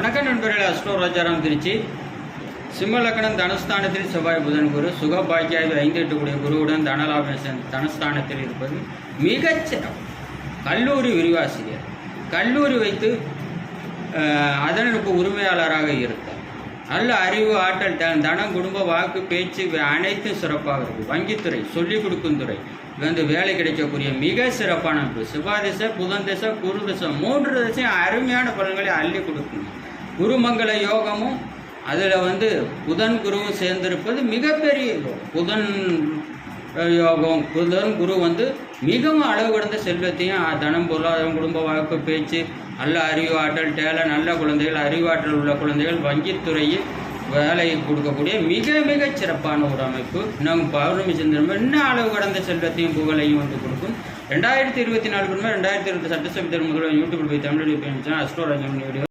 வணக்கம் நண்பர்களே, அஸ்ட்ரோ ராஜாராம் திருச்சி. சிம்ம லக்னம் தனஸ்தானத்தில் செவ்வாய் புதன் குரு சுக பாக்கியாய் 5-8 கூடிய குருவுடன் தனலாபேசன் தனஸ்தானத்தில் இருப்பது மிகச்சிறப்பு. கல்லூரி விரிவாசிரியர், கல்லூரி வைத்து அதனுக்கு உரிமையாளராக இருந்தார். நல்ல அறிவு, ஆற்றல், தனம், குடும்ப, வாக்கு, பேச்சு அனைத்தும் சிறப்பாக இருக்கும். வங்கித்துறை, சொல்லிக் கொடுக்கும் துறை வேலை கிடைக்கக்கூடிய மிக சிறப்பான அமைப்பு. செவ்வாய் திசை, புதன் திசை, குரு திசை 3 திசையும் அருமையான பலன்களை அள்ளி கொடுக்கும். குருமங்கள யோகமும் அதில் புதன் குருவும் சேர்ந்திருப்பது மிகப்பெரிய புதன் யோகம். புதன் குரு மிகவும் அளவு கடந்த செல்வத்தையும் தனம், பொருளாதாரம், குடும்ப, வாக்கு, பேச்சு, நல்ல அறிவு, ஆற்றல், நல்ல குழந்தைகள், அறிவாற்றல் உள்ள குழந்தைகள், வங்கித்துறையில் வேலையை கொடுக்கக்கூடிய மிக சிறப்பான ஒரு அமைப்பு. நம்ம பௌர்ணமி சந்திரன் இன்னும் அளவு கடந்த செல்வத்தையும் புகழையும் கொடுக்கும். 2024 2020 சட்டசபை தேர்தல் முதல்வர் யூடியூபில் போய் தமிழ் அஸ்ட்ரோ ராஜா வீடியோ